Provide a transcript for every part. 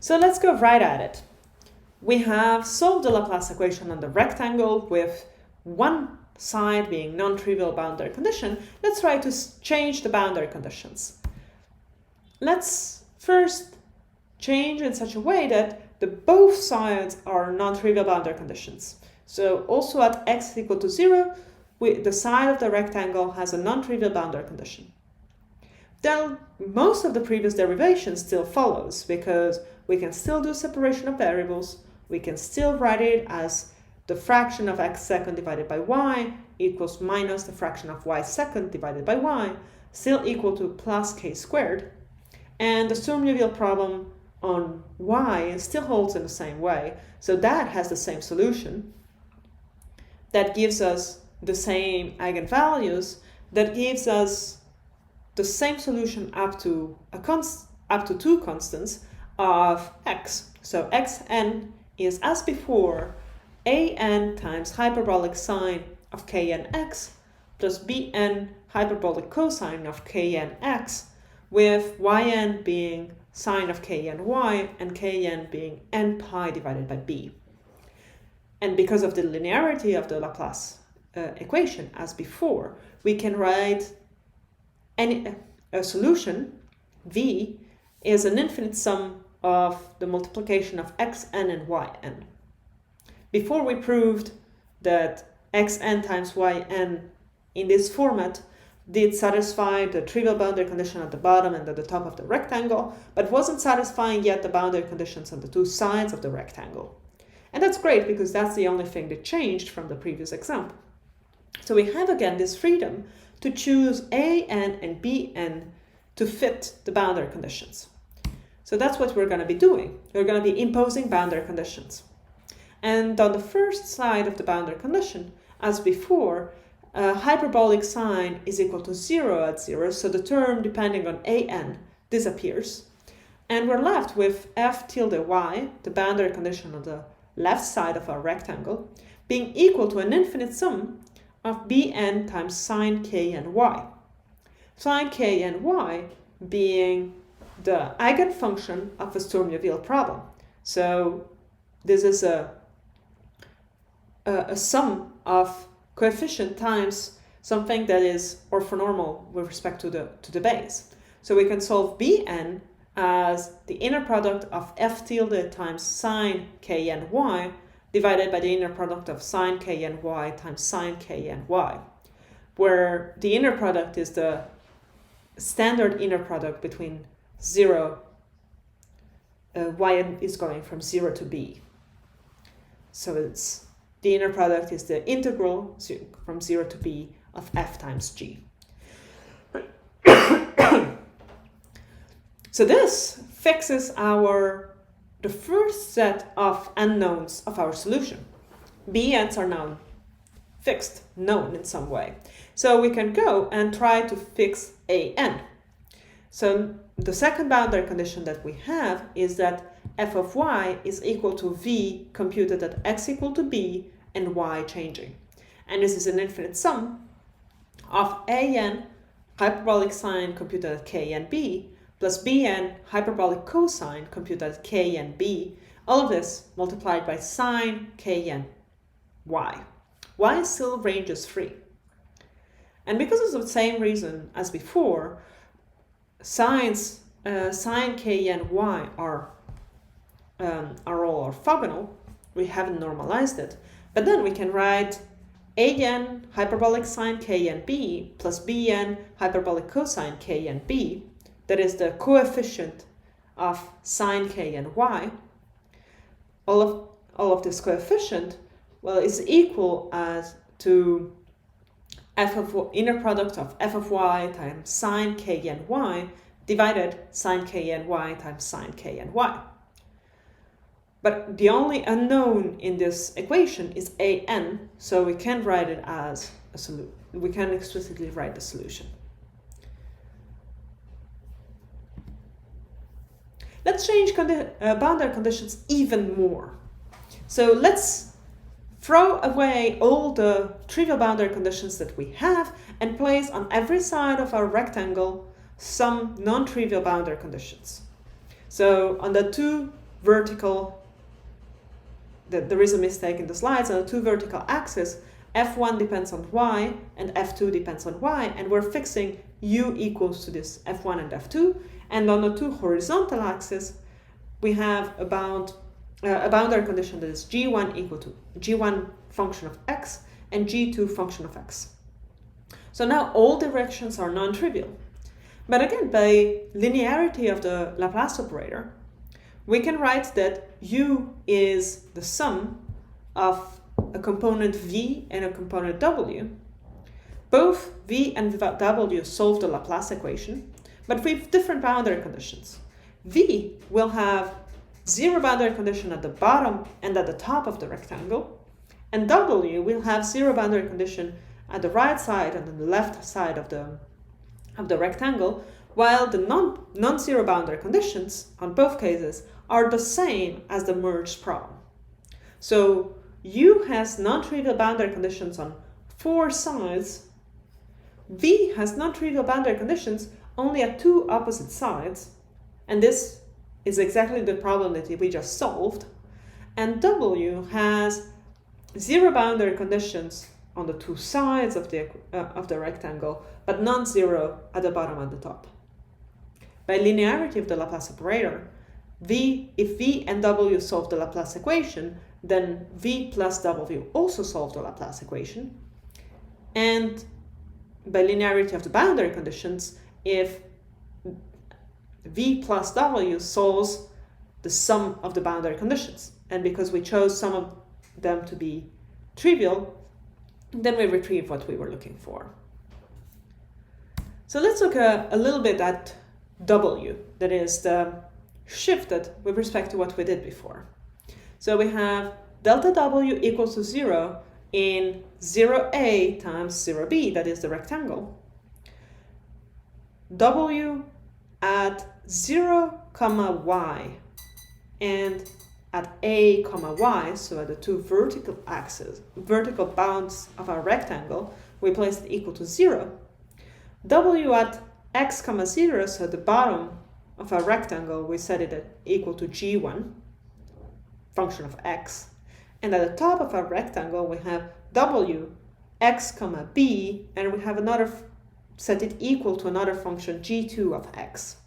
So let's go right at it. We have solved the Laplace equation on the rectangle with one side being non-trivial boundary condition. Let's try to change the boundary conditions. Let's first change in such a way that both sides are non-trivial boundary conditions. So also at x equal to 0, the side of the rectangle has a non-trivial boundary condition. Then most of the previous derivation still follows, because we can still do separation of variables. We can still write it as the fraction of x second divided by y equals minus the fraction of y second divided by y, still equal to plus k squared. And the Sturm-Liouville problem on y still holds in the same way. So that has the same solution. That gives us the same eigenvalues. That gives us the same solution up to two constants of x. So xn is, as before, an times hyperbolic sine of knx plus bn hyperbolic cosine of knx, with yn being sine of kny and kn being n pi divided by b. And because of the linearity of the Laplace equation, as before, we can write a solution, v, is an infinite sum of the multiplication of xn and yn. Before we proved that xn times yn in this format did satisfy the trivial boundary condition at the bottom and at the top of the rectangle, but wasn't satisfying yet the boundary conditions on the two sides of the rectangle. And that's great, because that's the only thing that changed from the previous example. So we have again this freedom to choose an and bn to fit the boundary conditions. So that's what we're going to be doing. We're going to be imposing boundary conditions. And on the first side of the boundary condition, as before, hyperbolic sine is equal to 0 at 0, so the term depending on an disappears. And we're left with f tilde y, the boundary condition on the left side of our rectangle, being equal to an infinite sum of bn times sine k and y. Sine k and y being the eigenfunction of the Sturm-Liouville problem. So this is a sum of coefficient times something that is orthonormal with respect to the base. So we can solve bn as the inner product of f tilde times sine k and y divided by the inner product of sine k and y times sine k and y, where the inner product is the standard inner product between 0, y is going from 0 to b. So it's the inner product is the integral from 0 to b of f times g. So this fixes the first set of unknowns of our solution. bn's are now fixed, known in some way. So we can go and try to fix an. So the second boundary condition that we have is that f of y is equal to v computed at x equal to b and y changing. And this is an infinite sum of an hyperbolic sine computed at k and b plus bn hyperbolic cosine computed at k and b, all of this multiplied by sine k and y. Y still ranges free. And because of the same reason as before, sine k and y are all orthogonal. We haven't normalized it. But then we can write an hyperbolic sine k and b plus bn hyperbolic cosine k and b, that is the coefficient of sine k and y. All of this coefficient, well, is equal as to inner product of f of y times sine k and y divided sine k and y times sine k and y. But the only unknown in this equation is an, so we can write it as a solution. We can explicitly write the solution. Let's change boundary conditions even more. So let's throw away all the trivial boundary conditions that we have and place on every side of our rectangle some non-trivial boundary conditions. So on the two vertical, there is a mistake in the slides, on the two vertical axes, f1 depends on y and f2 depends on y, and we're fixing u equals to this f1 and f2. And on the two horizontal axes, we have a boundary condition that is g1 equal to g1 function of x and g2 function of x. So now all directions are non-trivial. But again, by linearity of the Laplace operator, we can write that u is the sum of a component v and a component w. Both v and w solve the Laplace equation, but with different boundary conditions. V will have zero boundary condition at the bottom and at the top of the rectangle, and w will have zero boundary condition at the right side and on the left side of the rectangle, while the non-zero boundary conditions on both cases are the same as the merged problem. So U has non-trivial boundary conditions on four sides. V has non-trivial boundary conditions only at two opposite sides, and this is exactly the problem that we just solved. And W has zero boundary conditions on the two sides of the rectangle, but non-zero at the bottom and the top. By linearity of the Laplace operator, if V and W solve the Laplace equation, then V plus W also solve the Laplace equation. And by linearity of the boundary conditions, if V plus W solves the sum of the boundary conditions, and because we chose some of them to be trivial, then we retrieve what we were looking for. So let's look a little bit at W, that is the shifted with respect to what we did before. So we have delta W equals to 0 in 0a times 0b, that is the rectangle. W at 0, y and at a, y, so at the two vertical axes, vertical bounds of our rectangle, we place it equal to 0. W at x, 0, so at the bottom of our rectangle, we set it at equal to g1, function of x. And at the top of our rectangle, we have w, x, b, and we have another, set it equal to another function, g2 of x.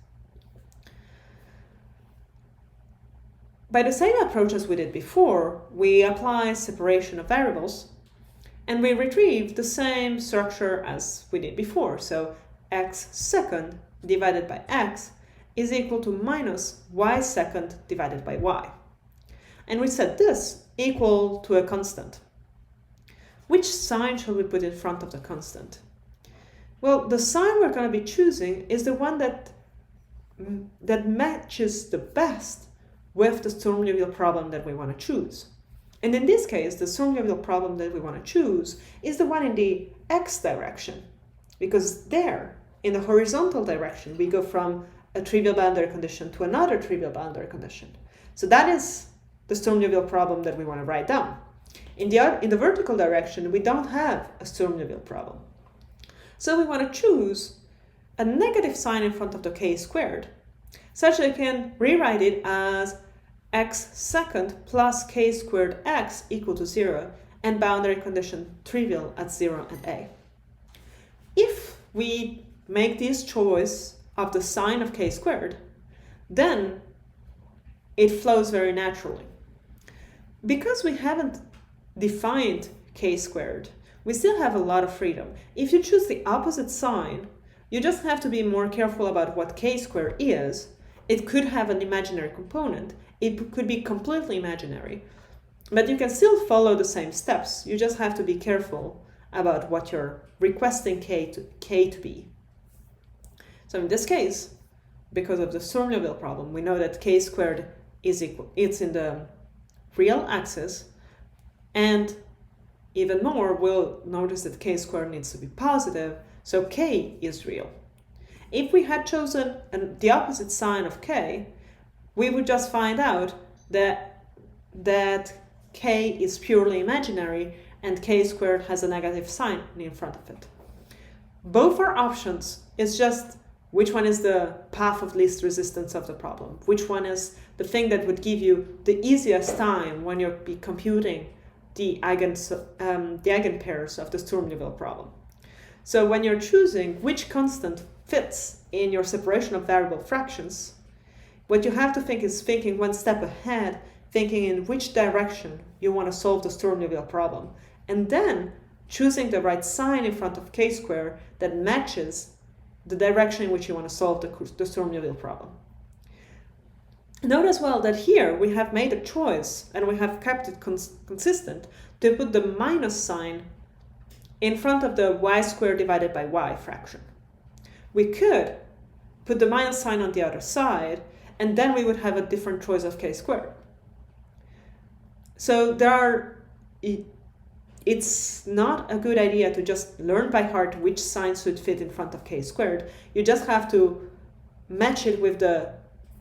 By the same approach as we did before, we apply separation of variables, and we retrieve the same structure as we did before. So x second divided by x is equal to minus y second divided by y. And we set this equal to a constant. Which sign shall we put in front of the constant? Well, the sign we're going to be choosing is the one that matches the best with the Sturm-Liouville problem that we want to choose. And in this case, the Sturm-Liouville problem that we want to choose is the one in the x direction, because there, in the horizontal direction, we go from a trivial boundary condition to another trivial boundary condition. So that is the Sturm-Liouville problem that we want to write down. In the vertical direction, we don't have a Sturm-Liouville problem. So we want to choose a negative sign in front of the k squared, such that I can rewrite it as x second plus k squared x equal to 0, and boundary condition trivial at 0 and a. If we make this choice of the sign of k squared, then it flows very naturally. Because we haven't defined k squared, we still have a lot of freedom. If you choose the opposite sign, you just have to be more careful about what k squared is. It could have an imaginary component. It could be completely imaginary. But you can still follow the same steps. You just have to be careful about what you're requesting k to be. So in this case, because of the Sturm-Liouville problem, we know that k squared is equal. It's in the real axis, and even more, we'll notice that k squared needs to be positive, so k is real. If we had chosen the opposite sign of k, we would just find out that k is purely imaginary and k squared has a negative sign in front of it. Both our options is just Which one is the path of least resistance of the problem? Which one is the thing that would give you the easiest time when you're computing the eigenpairs of the Sturm-Liouville problem? So when you're choosing which constant fits in your separation of variable fractions, what you have to think is thinking one step ahead, thinking in which direction you want to solve the Sturm-Liouville problem, and then choosing the right sign in front of k-square that matches the direction in which you want to solve the Sturm-Liouville problem. Note as well that here we have made a choice, and we have kept it consistent, to put the minus sign in front of the y squared divided by y fraction. We could put the minus sign on the other side, and then we would have a different choice of k squared. So it's not a good idea to just learn by heart which sign should fit in front of k squared. You just have to match it with the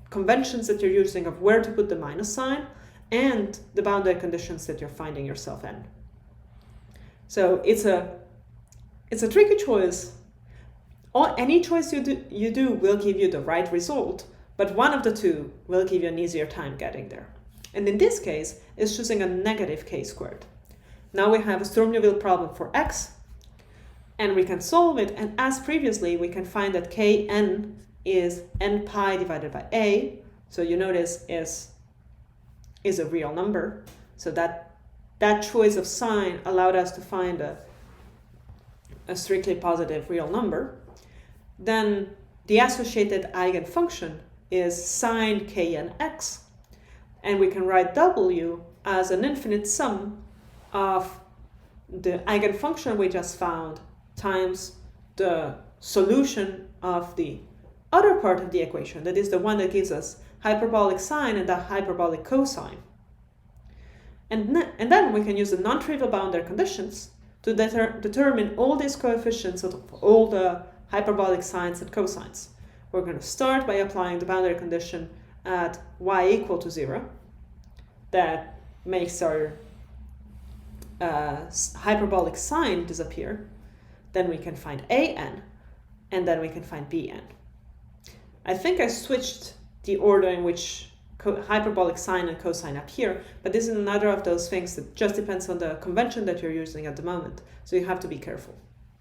conventions that you're using of where to put the minus sign and the boundary conditions that you're finding yourself in. So it's a tricky choice. Any choice you do will give you the right result, but one of the two will give you an easier time getting there. And in this case, it's choosing a negative k squared. Now we have a Sturm-Liouville problem for x, and we can solve it, and as previously, we can find that kn is n pi divided by a, so you notice is a real number, so that choice of sign allowed us to find a strictly positive real number. Then the associated eigenfunction is sine knx, and we can write w as an infinite sum of the eigenfunction we just found times the solution of the other part of the equation, that is the one that gives us hyperbolic sine and the hyperbolic cosine. And then we can use the non-trivial boundary conditions to determine all these coefficients of all the hyperbolic sines and cosines. We're going to start by applying the boundary condition at y equal to 0. That makes our hyperbolic sine disappear. Then we can find an, and then we can find bn. I think I switched the order in which hyperbolic sine and cosine appear, but this is another of those things that just depends on the convention that you're using at the moment, so you have to be careful.